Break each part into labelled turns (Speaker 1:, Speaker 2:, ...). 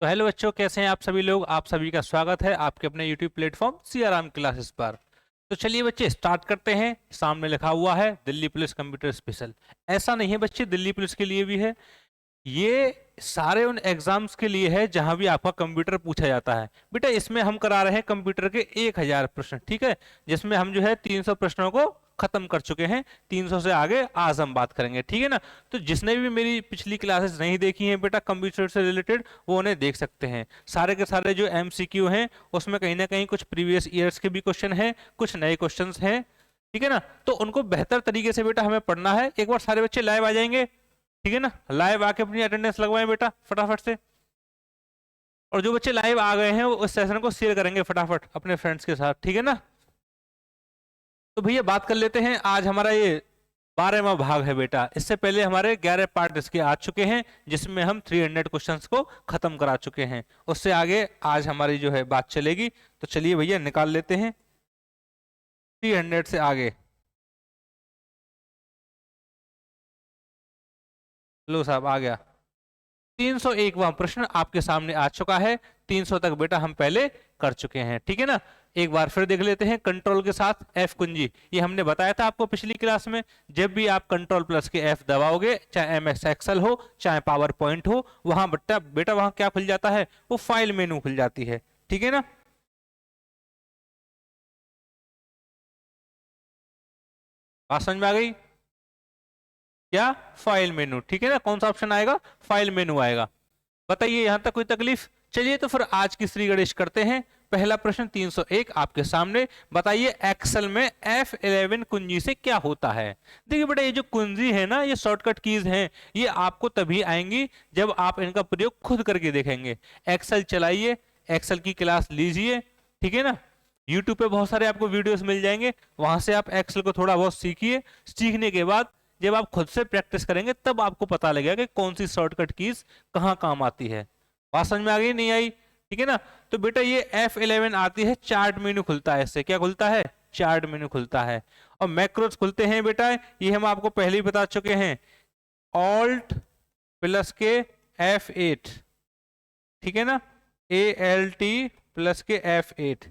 Speaker 1: तो हेलो बच्चों, कैसे हैं आप सभी लोग। आप सभी का स्वागत है आपके अपने यूट्यूब प्लेटफॉर्म सियाराम क्लासेस पर। तो चलिए बच्चे स्टार्ट करते हैं। सामने लिखा हुआ है दिल्ली पुलिस कंप्यूटर स्पेशल। ऐसा नहीं है बच्चे, दिल्ली पुलिस के लिए भी है ये। सारे उन एग्जाम्स के लिए है जहां भी आपका कंप्यूटर पूछा जाता है। बेटा इसमें हम करा रहे हैं कंप्यूटर के 1000 प्रश्न, ठीक है, जिसमें हम जो है 300 प्रश्नों को खत्म कर चुके हैं। 300 से आगे आज हम बात करेंगे, ठीक है ना। तो जिसने भी मेरी पिछली क्लासेस नहीं देखी हैं बेटा कंप्यूटर से रिलेटेड, वो उन्हें देख सकते हैं। सारे के सारे जो एमसीक्यू हैं उसमें कहीं ना कहीं कुछ प्रीवियस ईयर्स के भी क्वेश्चन हैं, कुछ नए क्वेश्चन हैं, ठीक है ना। तो उनको बेहतर तरीके से बेटा हमें पढ़ना है। एक बार सारे बच्चे लाइव आ जाएंगे, ठीक है ना। लाइव आके अपनी अटेंडेंस लगवाएं बेटा फटाफट से। और जो बच्चे लाइव आ गए हैं वो उस सेशन को शेयर करेंगे फटाफट अपने फ्रेंड्स के साथ, ठीक है ना। तो भैया बात कर लेते हैं। आज हमारा ये 12वां भाग है बेटा। इससे पहले हमारे 11 पार्ट इसके आ चुके हैं, जिसमें हम 300 क्वेश्चंस को खत्म करा चुके हैं। उससे आगे आज हमारी जो है बात चलेगी। तो चलिए भैया निकाल लेते हैं 300 से आगे। लो साहब आ गया 301वां प्रश्न आपके सामने आ चुका है। 300 तक बेटा हम पहले कर चुके हैं, ठीक है ना। एक बार फिर देख लेते हैं। कंट्रोल के साथ एफ कुंजी, ये हमने बताया था आपको पिछली क्लास में। जब भी आप कंट्रोल प्लस के एफ दबाओगे, चाहे एमएस एक्सेल हो चाहे पावर पॉइंट हो, वहां बेटा बेटा वहां क्या खुल जाता है, वो फाइल मेनू खुल जाती है, ठीक है ना। बात समझ में आ गई क्या? फाइल मेनू, ठीक है ना। कौन सा ऑप्शन आएगा? फाइल मेनू आएगा। बताइए यहां तक कोई तकलीफ? चलिए तो फिर आज की श्री गणेश करते हैं। पहला प्रश्न 301 आपके सामने। बताइए एक्सेल में F11 कुंजी से क्या होता है। देखिए बेटा ये जो कुंजी है ना, ये शॉर्टकट कीज हैं। ये आपको तभी आएंगी जब आप इनका प्रयोग खुद करके देखेंगे। एक्सेल चलाइए, एक्सेल की क्लास लीजिए, ठीक है ना। यूट्यूब पे बहुत सारे आपको वीडियोस मिल जाएंगे, वहां से आप एक्सेल को थोड़ा बहुत सीखिए। सीखने के बाद जब आप खुद से प्रैक्टिस करेंगे तब आपको पता लगेगा कि कौन सी शॉर्टकट कीज कहाँ काम आती है। बात समझ में आ गई नहीं आई? ठीक है ना। तो बेटा ये F11 आती है, चार्ट मेनू खुलता है इससे। क्या खुलता है? चार्ट मेनू खुलता है। और मैक्रोज खुलते हैं बेटा, ये हम आपको पहले ही बता चुके हैं, ऑल्ट प्लस के F8, ठीक है ना। ALT प्लस के F8।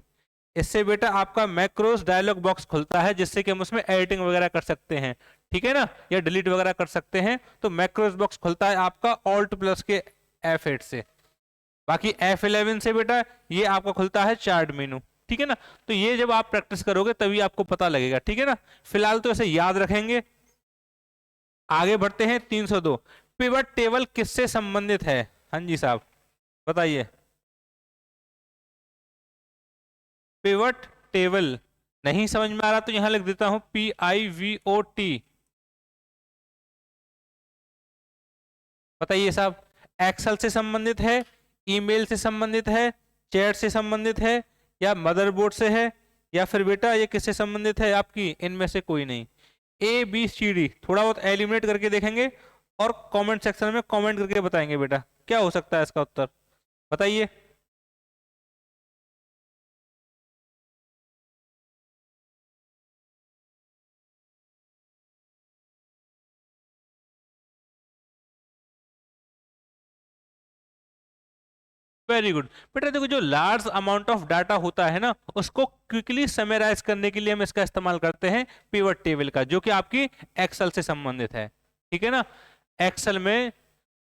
Speaker 1: इससे बेटा आपका मैक्रोस डायलॉग बॉक्स खुलता है, जिससे कि हम उसमें एडिटिंग वगैरह कर सकते हैं, ठीक है ना, या डिलीट वगैरह कर सकते हैं। तो मैक्रोस बॉक्स खुलता है आपका ऑल्ट प्लस के F8 से। बाकी F11 से बेटा ये आपका खुलता है चार्ट मेनू, ठीक है ना। तो ये जब आप प्रैक्टिस करोगे तभी आपको पता लगेगा, ठीक है ना। फिलहाल तो इसे याद रखेंगे। आगे बढ़ते हैं 302। पिवट टेबल किससे संबंधित है? हाँ जी साहब बताइए। पिवट टेबल नहीं समझ में आ रहा तो यहां लिख देता हूं PIVOT। बताइए साहब, एक्सेल से संबंधित है, ईमेल से संबंधित है, चैट से संबंधित है, या मदरबोर्ड से है, या फिर बेटा ये किससे संबंधित है आपकी? इनमें से कोई नहीं। ABCD थोड़ा बहुत एलिमिनेट करके देखेंगे और कमेंट सेक्शन में कमेंट करके बताएंगे बेटा क्या हो सकता है इसका उत्तर। बताइए। वेरी गुड बेटा। देखो जो लार्ज अमाउंट ऑफ डाटा होता है ना, उसको क्विकली समराइज करने के लिए हम इसका इस्तेमाल करते हैं पिवट टेबल का, जो कि आपकी एक्सेल से संबंधित है, ठीक है ना। एक्सेल में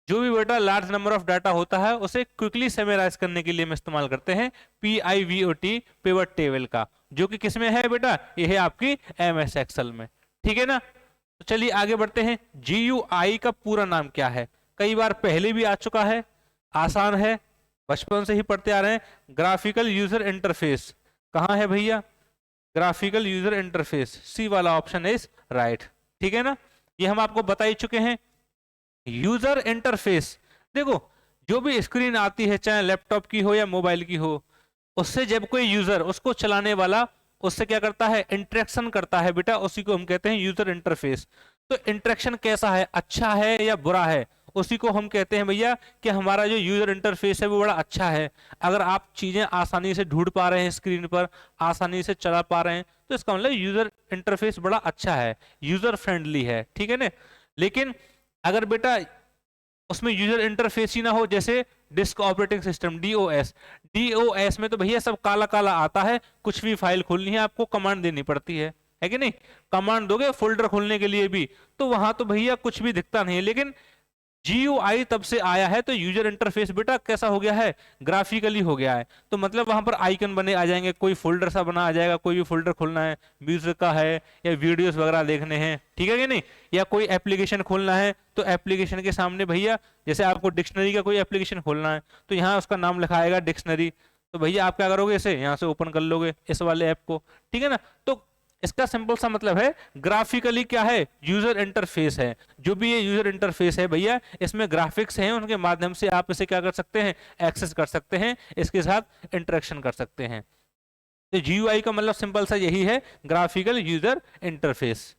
Speaker 1: जो भी बेटा लार्ज नंबर ऑफ डाटा होता है उसे क्विकली समराइज करने के लिए हम इस्तेमाल करते हैं PIVOT पिवट टेबल का, जो कि किसमें है बेटा? ये है आपकी MS एक्सेल में, ठीक है ना। तो चलिए आगे बढ़ते हैं। GUI का पूरा नाम क्या है? कई बार पहले भी आ चुका है, आसान है, बचपन से ही पढ़ते आ रहे हैं। ग्राफिकल यूजर इंटरफेस कहाँ है भैया? ग्राफिकल यूजर इंटरफेस, सी वाला ऑप्शन इज राइट, ठीक है ना। ये हम आपको बता ही चुके हैं। यूजर इंटरफेस, देखो जो भी स्क्रीन आती है, चाहे लैपटॉप की हो या मोबाइल की हो, उससे जब कोई यूजर, उसको चलाने वाला, उससे क्या करता है? इंटरेक्शन करता है बेटा, उसी को हम कहते हैं यूजर इंटरफेस। तो इंटरेक्शन कैसा है, अच्छा है या बुरा है, उसी को हम कहते हैं भैया कि हमारा जो यूजर इंटरफेस है वो बड़ा अच्छा है। अगर आप चीजें आसानी से ढूंढ पा रहे हैं स्क्रीन पर, आसानी से चला पा रहे हैं, तो इसका मतलब यूजर इंटरफेस बड़ा अच्छा है, यूजर फ्रेंडली है, ठीक है ना। लेकिन अगर बेटा उसमें यूजर इंटरफेस ही ना हो, जैसे disk operating system DOS. DOS में तो भैया सब काला काला आता है, कुछ भी फाइल खोलनी है आपको कमांड देनी पड़ती है कि नहीं? कमांड दोगे फोल्डर खोलने के लिए भी, तो वहां तो भैया कुछ भी दिखता नहीं है। लेकिन GUI तब से आया है तो यूजर इंटरफेस बेटा कैसा हो गया है, ग्राफिकली हो गया है। तो मतलब वहां पर आइकन बने आ जाएंगे, कोई फोल्डर सा बना आ जाएगा, कोई भी फोल्डर खोलना है, म्यूजिक का है या वीडियोस वगैरह देखने हैं, ठीक है कि नहीं, या कोई एप्लीकेशन खोलना है तो एप्लीकेशन के सामने भैया, जैसे आपको डिक्शनरी का कोई एप्लीकेशन खोलना है तो यहाँ उसका नाम लिखा आएगा डिक्शनरी, तो भैया आप क्या करोगे, इसे यहाँ से ओपन कर लोगे इस वाले ऐप को, ठीक है ना? तो इसका सिंपल सा मतलब है ग्राफिकली क्या है, यूजर इंटरफेस है। जो भी ये यूजर इंटरफेस है भैया, इसमें ग्राफिक्स हैं, उनके माध्यम से आप इसे क्या कर सकते हैं, एक्सेस कर सकते हैं, इसके साथ इंटरेक्शन कर सकते हैं। तो GUI का मतलब सिंपल सा यही है, ग्राफिकल यूजर इंटरफेस।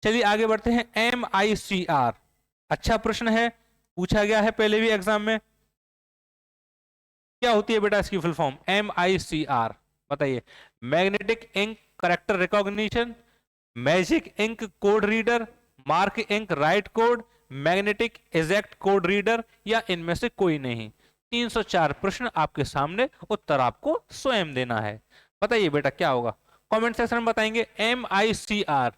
Speaker 1: चलिए आगे बढ़ते हैं। MICR, अच्छा प्रश्न है, पूछा गया है पहले भी एग्जाम में। क्या होती है बेटा इसकी फुल फॉर्म? MICR बताइए। Magnetic ink character recognition, magic ink code reader, mark ink write code, magnetic eject code reader, या इनमें से कोई नहीं। 304 प्रश्न आपके सामने, उत्तर आपको स्वयं देना है। बताइए बेटा क्या होगा, कमेंट सेक्शन में बताएंगे। MICR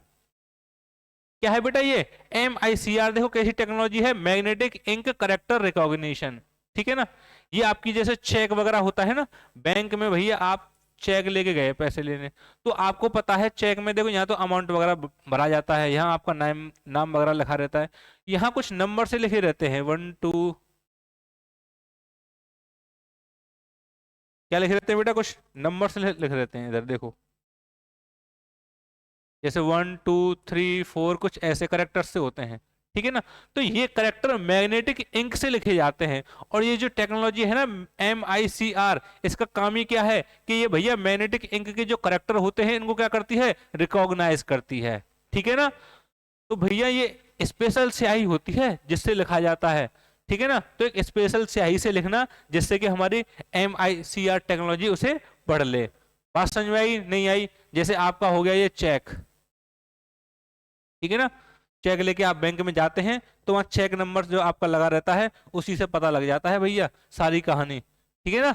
Speaker 1: क्या है बेटा? ये MICR देखो कैसी टेक्नोलॉजी है, मैग्नेटिक इंक करेक्टर रिकॉग्निशन, ठीक है ना? ये आपकी जैसे चेक वगैरह होता है ना बैंक में, भैया आप चेक लेके गए पैसे लेने, तो आपको पता है चेक में देखो यहाँ तो अमाउंट वगैरह भरा जाता है, यहाँ आपका नाम नाम वगैरह लिखा रहता है, यहाँ कुछ नंबर से लिखे रहते हैं, 1 2, क्या लिखे रहते हैं बेटा? कुछ नंबर से लिखे रहते हैं, इधर देखो जैसे 1 2 3 4 कुछ ऐसे करेक्टर्स से होते हैं, ठीक है ना? तो ये करेक्टर मैग्नेटिक इंक से लिखे जाते हैं। और ये जो टेक्नोलॉजी है ना MICR, इसका काम ही क्या है कि ये भैया मैग्नेटिक इंक के जो करेक्टर होते हैं इनको क्या करती है, रिकॉग्नाइज करती है, ठीक है ना? तो भैया ये स्पेशल स्याही होती है जिससे लिखा जाता है, ठीक है ना? तो एक स्पेशल स्याही से लिखना जिससे कि हमारी MICR टेक्नोलॉजी उसे पढ़ ले। बात समझ में आई नहीं आई? जैसे आपका हो गया ये चेक, ठीक है ना? चेक लेके आप बैंक में जाते हैं तो वहां चेक नंबर जो आपका लगा रहता है उसी से पता लग जाता है भैया सारी कहानी, ठीक है ना?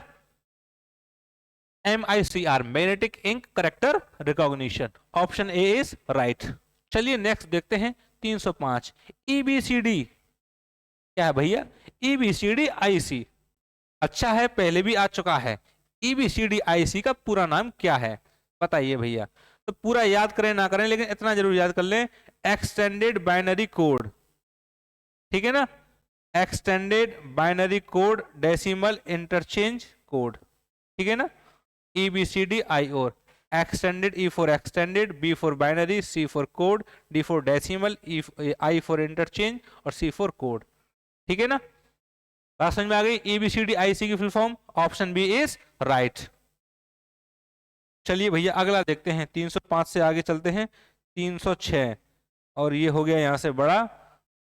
Speaker 1: MICR magnetic ink character recognition, option A is right. चलिए नेक्स्ट देखते हैं 305। EBCD क्या है भैया? EBCD IC, अच्छा है पहले भी आ चुका है। EBCD IC का पूरा नाम क्या है बताइए भैया? तो पूरा याद करें ना करें लेकिन इतना जरूर याद कर लें, एक्सटेंडेड बाइनरी कोड, ठीक है ना? Extended binary code decimal interchange code, ठीक है ना? EBCDIO, extended, E for extended, B for binary, C for code, D for decimal, I for interchange और C फॉर कोड, ठीक है ना? बात समझ में आ गई? EBCDIC की full form, option B is right. चलिए भैया अगला देखते हैं, 305 से आगे चलते हैं 306, और ये हो गया यहाँ से बड़ा,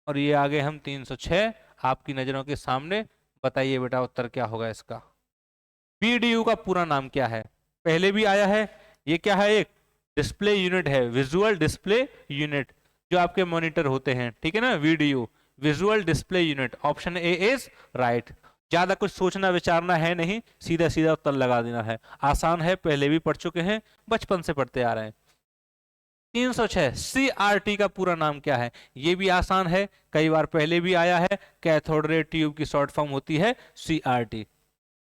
Speaker 1: और ये आगे हम 306 आपकी नजरों के सामने। बताइए बेटा उत्तर क्या होगा इसका? VDU का पूरा नाम क्या है? पहले भी आया है, ये क्या है? एक डिस्प्ले यूनिट है, विजुअल डिस्प्ले यूनिट, जो आपके मॉनिटर होते हैं, ठीक है ना? VDU visual display unit, option A is right. ज्यादा कुछ सोचना विचारना है नहीं, सीधा सीधा उत्तर लगा देना है, आसान है, पहले भी पढ़ चुके हैं, बचपन से पढ़ते आ रहे हैं। 306 CRT का पूरा नाम क्या है? ये भी आसान है, कई बार पहले भी आया है, कैथोड रे ट्यूब की शॉर्ट फॉर्म होती है CRT।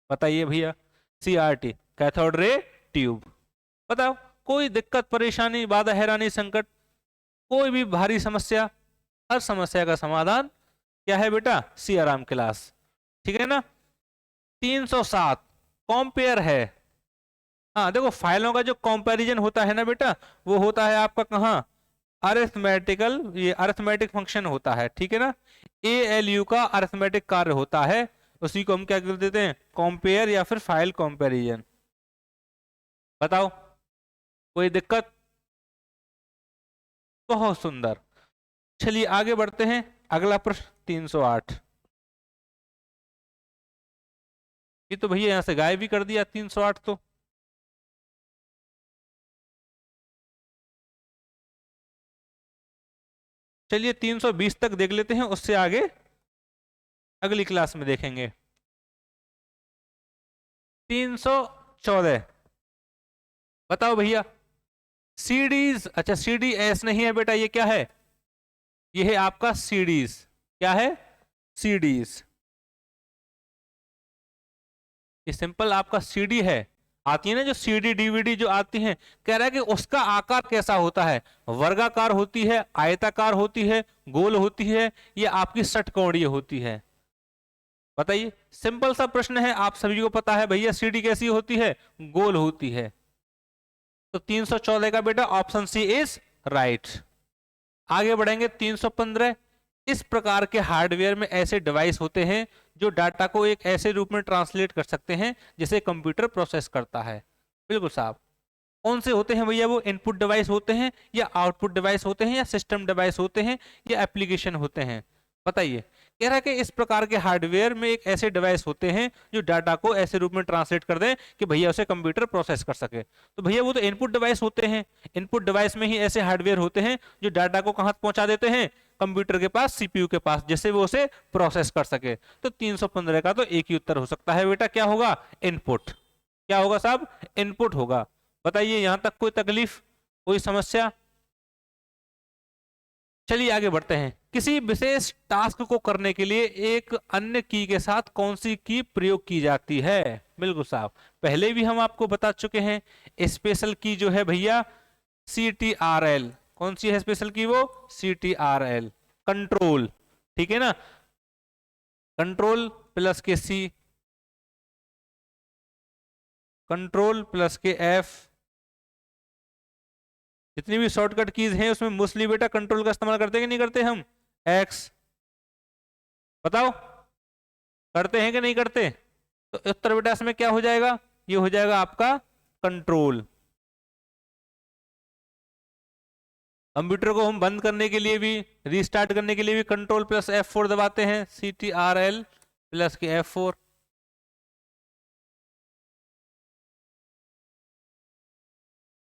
Speaker 1: बताइए भैया, CRT कैथोड रे ट्यूब। बताओ, कोई दिक्कत परेशानी बाधा हैरानी संकट, कोई भी भारी समस्या, हर समस्या का समाधान क्या है बेटा? सियाराम क्लास, ठीक है ना? 307 कॉम्पेयर है। हाँ देखो, फाइलों का जो कंपैरिजन होता है ना बेटा, वो होता है आपका कहाँ? अरिथमेटिकल, ये अरिथमेटिक फंक्शन होता है, ठीक है ना? ALU का अरिथमेटिक कार्य होता है, उसी को हम क्या कर देते हैं? कंपेयर या फिर फाइल कंपैरिजन। बताओ, कोई दिक्कत? बहुत सुंदर। चलिए आगे बढ़ते हैं, अगला प्रश्न 308। ये तो भैया यहां से गायब भी कर दिया 308 तो। चलिए 320 तक देख लेते हैं, उससे आगे अगली क्लास में देखेंगे। 314 बताओ भैया। सीडीज, अच्छा सीडीएस नहीं है बेटा, ये क्या है? ये है आपका सीडीज। क्या है? सीडीज। ये सिंपल आपका सीडी है। आती है ना जो सीडी डीवीडी जो आती है, कह रहा है कि उसका आकार कैसा होता है? वर्गाकार होती है, आयताकार होती है, गोल होती है, या आपकी षटकोणीय होती है? बताइए, सिंपल सा प्रश्न है, आप सभी को पता है भैया सीडी कैसी होती है? गोल होती है। तो 314 का बेटा ऑप्शन सी इज राइट। आगे बढ़ेंगे 315। इस प्रकार के हार्डवेयर में ऐसे डिवाइस होते हैं जो डाटा को एक ऐसे रूप में ट्रांसलेट कर सकते हैं जिसे कंप्यूटर प्रोसेस करता है। बिल्कुल साहब। कौन से होते हैं भैया? वो इनपुट डिवाइस होते हैं, या आउटपुट डिवाइस होते हैं, या सिस्टम डिवाइस होते हैं, या एप्लीकेशन होते हैं? बताइए। कह रहा है कि इस प्रकार के हार्डवेयर में एक ऐसे डिवाइस होते हैं जो डाटा को ऐसे रूप में ट्रांसलेट कर दें कि भैया उसे कंप्यूटर प्रोसेस कर सके। तो भैया वो तो इनपुट डिवाइस होते हैं। इनपुट डिवाइस में ही ऐसे हार्डवेयर होते हैं जो डाटा को कहां पहुंचा देते हैं? कंप्यूटर के पास, सीपीयू के पास, जिससे वो उसे प्रोसेस कर सके। तो 315 का तो एक ही उत्तर हो सकता है बेटा, क्या होगा? इनपुट। क्या होगा साहब? इनपुट होगा। बताइए, यहां तक कोई तकलीफ, कोई समस्या? चलिए आगे बढ़ते हैं। किसी विशेष टास्क को करने के लिए एक अन्य की के साथ कौन सी की प्रयोग की जाती है? बिल्कुल साहब, पहले भी हम आपको बता चुके हैं। स्पेशल की जो है भैया CTRL। कौन सी है स्पेशल की? वो CTRL। कंट्रोल, ठीक है ना? कंट्रोल प्लस के C, कंट्रोल प्लस के F। जितनी भी शॉर्टकट कीज हैं उसमें मोस्टली बेटा कंट्रोल का इस्तेमाल करते हैं कि नहीं करते हम? X। बताओ, करते हैं कि नहीं करते? तो उत्तर बेटा इसमें क्या हो जाएगा? ये हो जाएगा आपका कंट्रोल। कंप्यूटर को हम बंद करने के लिए भी, रीस्टार्ट करने के लिए भी कंट्रोल प्लस F4 दबाते हैं। CTRL प्लस के F4।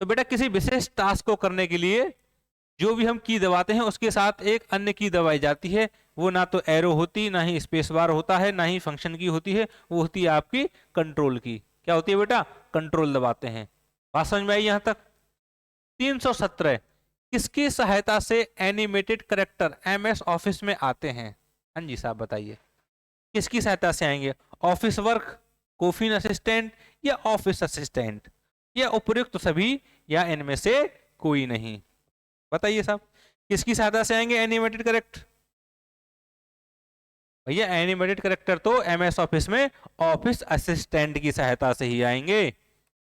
Speaker 1: तो बेटा किसी विशेष टास्क को करने के लिए जो भी हम की दबाते हैं उसके साथ एक अन्य की दबाई जाती है। वो ना तो एरो होती, ना ही स्पेस बार होता है, ना ही फंक्शन की होती है, वो होती है आपकी कंट्रोल की। क्या होती है बेटा? कंट्रोल दबाते हैं। बात समझ में आई यहां तक? 317। किसकी सहायता से एनिमेटेड कैरेक्टर MS ऑफिस में आते हैं? हाँ जी साहब बताइए, किसकी सहायता से आएंगे? ऑफिस वर्क, कोफिन असिस्टेंट, या ऑफिस असिस्टेंट, या उपयुक्त सभी, या इनमें से कोई नहीं? बताइए साहब, किसकी सहायता से आएंगे एनिमेटेड कैरेक्टर? भैया एनिमेटेड कैरेक्टर तो MS ऑफिस में ऑफिस असिस्टेंट की सहायता से ही आएंगे।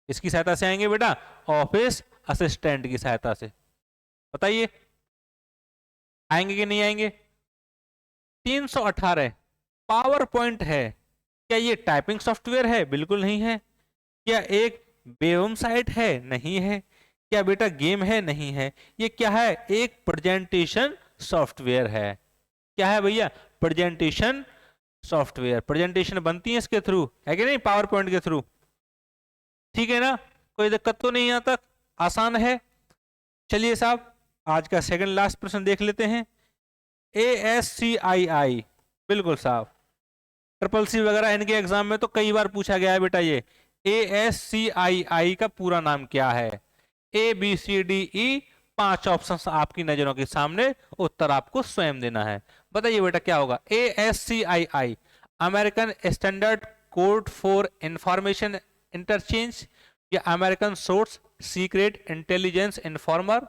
Speaker 1: इसकी सहायता से आएंगे बेटा? ऑफिस असिस्टेंट की सहायता से। बताइए, आएंगे कि नहीं आएंगे? 318। पावर पॉइंट है, क्या ये टाइपिंग सॉफ्टवेयर है? बिल्कुल नहीं है। क्या एक वेबसाइट है? नहीं है। क्या बेटा गेम है? नहीं है। ये क्या है? एक प्रेजेंटेशन सॉफ्टवेयर है। क्या है भैया? Presentation software. प्रेजेंटेशन बनती है इसके थ्रू, है कि नहीं? पावर पॉइंट के थ्रू। ठीक है ना? कोई दिक्कत तो नहीं? यहां तक आसान है। चलिए साहब, आज का सेकंड लास्ट प्रश्न देख लेते हैं। ASCII। बिल्कुल साहब, CCC वगैरह इनके एग्जाम में तो कई बार पूछा गया है बेटा। ये ASCII का पूरा नाम क्या है? ABCDE, 5 ऑप्शन आपकी नजरों के सामने, उत्तर आपको स्वयं देना है। बताइए बेटा क्या होगा? ASCII American standard code for information interchange, या American source secret intelligence informer?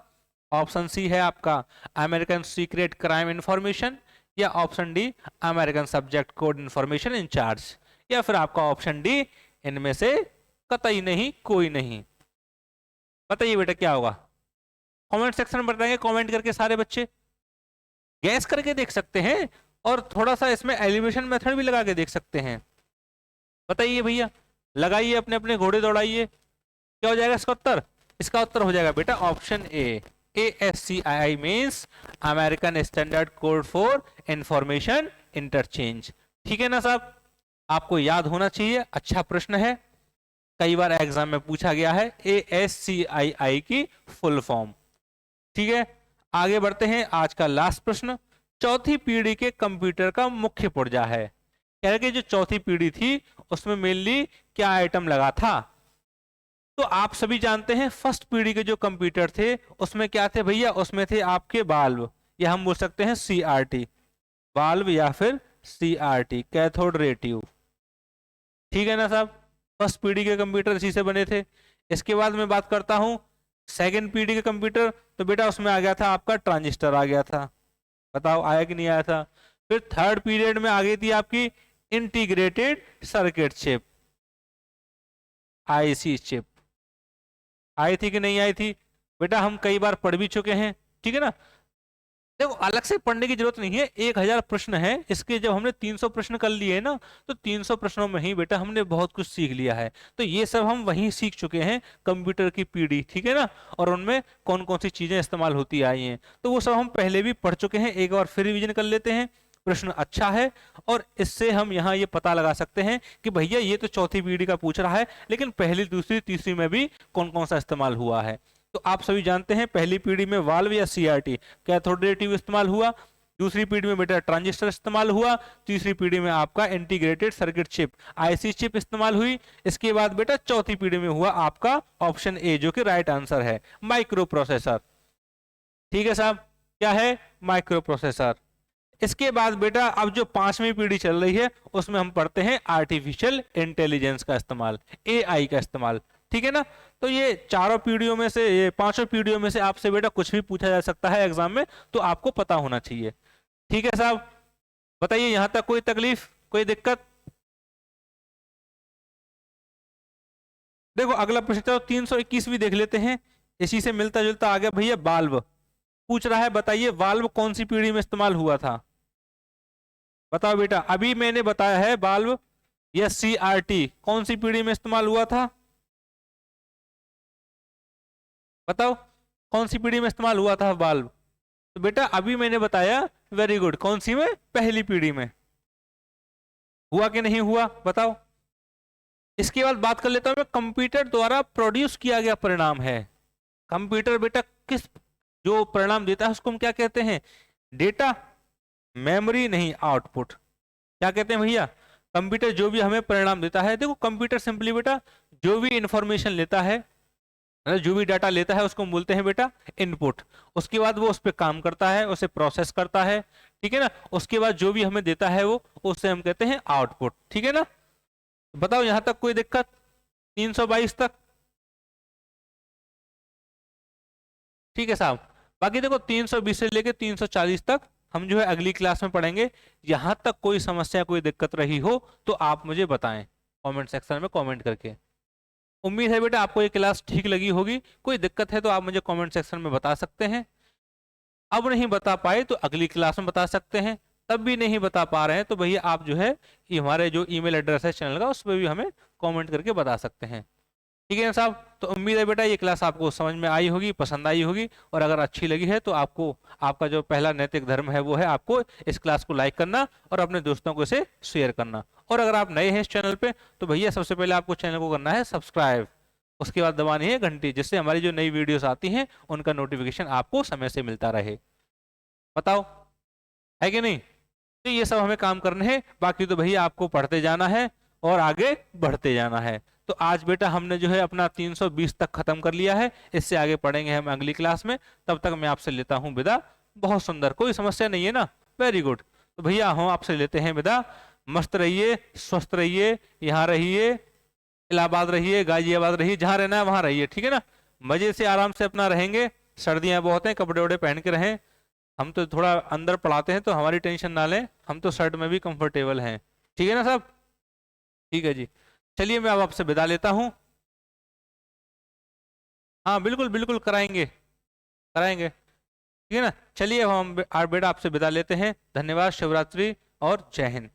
Speaker 1: Option C है आपका अमेरिकन सीक्रेट क्राइम इंफॉर्मेशन, या option D American subject code information in charge, या फिर आपका ऑप्शन डी इनमें से कतई नहीं, कोई नहीं? बताइए बेटा क्या होगा? कमेंट सेक्शन में बताएंगे, कमेंट करके सारे बच्चे गैस करके देख सकते हैं, और थोड़ा सा इसमें एलिमिनेशन मेथड भी लगा के देख सकते हैं। बताइए भैया, लगाइए अपने अपने घोड़े दौड़ाइए। क्या हो जाएगा इसका उत्तर? इसका उत्तर हो जाएगा बेटा option A. ASCII means American standard code for information interchange. ठीक है ना साहब? आपको याद होना चाहिए, अच्छा प्रश्न है, कई बार एग्जाम में पूछा गया है। ASCII की फुल फॉर्म। ठीक है, आगे बढ़ते हैं। आज का लास्ट प्रश्न चौथी पीढ़ी के कंप्यूटर का मुख्य पुर्जा है। कह रहे कि जो चौथी पीढ़ी थी उसमें मेनली क्या आइटम लगा था। तो आप सभी जानते हैं फर्स्ट पीढ़ी के जो कंप्यूटर थे उसमें क्या थे भैया, उसमें थे आपके बाल्ब, या हम बोल सकते हैं सीआरटी, बाल्ब या फिर सीआरटी, कैथोड रे ट्यूब। ठीक है ना साहब, फर्स्ट पीढ़ी के कंप्यूटर इसी से बने थे। इसके बाद मैं बात करता हूं सेकंड पीढ़ी के कंप्यूटर, तो बेटा उसमें आ गया था आपका ट्रांजिस्टर आ गया था, बताओ आया कि नहीं आया था। फिर थर्ड पीरियड में आ गई थी आपकी integrated circuit chip, IC chip, आई थी कि नहीं आई थी बेटा, हम कई बार पढ़ भी चुके हैं। ठीक है ना, देखो अलग से पढ़ने की जरूरत नहीं है, 1000 प्रश्न है इसके, जब हमने 300 प्रश्न कर लिए ना तो 300 प्रश्नों में ही बेटा हमने बहुत कुछ सीख लिया है। तो ये सब हम वहीं सीख चुके हैं कंप्यूटर की पीढ़ी, ठीक है ना, और उनमें कौन कौन सी चीजें इस्तेमाल होती आई हैं, तो वो सब हम पहले भी पढ़ चुके हैं। एक बार फिर रिवीजन कर लेते हैं, प्रश्न अच्छा है और इससे हम यहाँ ये पता लगा सकते हैं कि भैया ये तो चौथी पीढ़ी का पूछ रहा है, लेकिन पहली दूसरी तीसरी में भी कौन कौन सा इस्तेमाल हुआ है। तो आप सभी जानते हैं पहली पीढ़ी में वाल्व या सीआरटी कैथोड रे ट्यूब इस्तेमाल हुआ, दूसरी पीढ़ी में बेटा ट्रांजिस्टर इस्तेमाल हुआ, तीसरी पीढ़ी में आपका integrated circuit chip IC chip इस्तेमाल हुई। इसके बाद बेटा चौथी पीढ़ी में हुआ आपका ऑप्शन ए, जो कि राइट आंसर है, माइक्रो प्रोसेसर। ठीक है साहब, क्या है, माइक्रो प्रोसेसर। इसके बाद बेटा अब जो पांचवी पीढ़ी चल रही है उसमें हम पढ़ते हैं आर्टिफिशियल इंटेलिजेंस का इस्तेमाल, एआई का इस्तेमाल। ठीक है ना, तो ये चारों पीढ़ियों में से, ये पांचों पीढ़ियों में से आपसे बेटा कुछ भी पूछा जा सकता है एग्जाम में, तो आपको पता होना चाहिए। ठीक है साहब, बताइए यहां तक कोई तकलीफ, कोई दिक्कत। देखो अगला प्रश्न 321 भी देख लेते हैं, इसी से मिलता जुलता आ गया भैया, बाल्ब पूछ रहा है, बताइए वाल्व कौन सी पीढ़ी में इस्तेमाल हुआ था। बताओ बेटा, अभी मैंने बताया है बाल्ब या सीआरटी कौन सी पीढ़ी में इस्तेमाल हुआ था, बताओ कौन सी पीढ़ी में इस्तेमाल हुआ था बाल्ब। तो बेटा अभी मैंने बताया, वेरी गुड, कौन सी में, पहली पीढ़ी में। हुआ कि नहीं हुआ बताओ। इसके बाद बात कर लेता हूं मैं, कंप्यूटर द्वारा प्रोड्यूस किया गया परिणाम है। कंप्यूटर बेटा किस, जो परिणाम देता है उसको हम क्या कहते हैं, डेटा, मेमोरी नहीं, आउटपुट। क्या कहते हैं भैया, कंप्यूटर जो भी हमें परिणाम देता है, देखो कंप्यूटर सिंपली बेटा जो भी इंफॉर्मेशन लेता है, जो भी डाटा लेता है उसको हम बोलते हैं बेटा इनपुट। उसके बाद वो उस पर काम करता है, उसे प्रोसेस करता है, ठीक है ना, उसके बाद जो भी हमें देता है वो, उससे हम कहते हैं आउटपुट। ठीक है ना, बताओ यहां तक कोई दिक्कत, 322 तक। ठीक है साहब, बाकी देखो 320 से लेके 340 तक हम जो है अगली क्लास में पढ़ेंगे। यहां तक कोई समस्या, कोई दिक्कत रही हो तो आप मुझे बताएं कमेंट सेक्शन में कमेंट करके। उम्मीद है बेटा आपको ये क्लास ठीक लगी होगी, कोई दिक्कत है तो आप मुझे कमेंट सेक्शन में बता सकते हैं। अब नहीं बता पाए तो अगली क्लास में बता सकते हैं, तब भी नहीं बता पा रहे हैं तो भैया आप जो है हमारे जो ईमेल एड्रेस है चैनल का, उस पर भी हमें कमेंट करके बता सकते हैं। ठीक है ना साहब, तो उम्मीद है बेटा ये क्लास आपको समझ में आई होगी, पसंद आई होगी, और अगर अच्छी लगी है तो आपको, आपका जो पहला नैतिक धर्म है वो है आपको इस क्लास को लाइक करना और अपने दोस्तों को इसे शेयर करना। और अगर आप नए हैं इस चैनल पे तो भैया सबसे पहले आपको चैनल को करना है सब्सक्राइब, उसके बाद दबानी है घंटी, जिससे हमारी जो नई वीडियोस आती हैं उनका नोटिफिकेशन आपको समय से मिलता रहे। बताओ है कि नहीं, तो ये सब हमें काम करने हैं, बाकी तो भैया आपको पढ़ते जाना है और आगे बढ़ते जाना है। तो आज बेटा हमने जो है अपना 320 तक खत्म कर लिया है, इससे आगे पढ़ेंगे हम अगली क्लास में। तब तक मैं आपसे लेता हूं विदा। बहुत सुंदर, कोई समस्या नहीं है ना, वेरी गुड। तो भैया हम आपसे लेते हैं विदा, मस्त रहिए, स्वस्थ रहिए, यहाँ रहिए, इलाहाबाद रहिए, गाजियाबाद रहिए, जहाँ रहना है वहां रहिए। ठीक है ना, मजे से आराम से अपना रहेंगे, सर्दियां बहुत हैं, कपड़े वपड़े पहन के रहें। हम तो थोड़ा अंदर पढ़ाते हैं तो हमारी टेंशन ना लें, हम तो शर्ट में भी कंफर्टेबल हैं। ठीक है ना साहब, ठीक है जी, चलिए मैं अब आपसे विदा लेता हूं। हाँ बिल्कुल बिल्कुल कराएंगे, कराएंगे, ठीक है ना। चलिए अब हम बेटा आपसे विदा लेते हैं, धन्यवाद, शिवरात्रि और जय हिंद।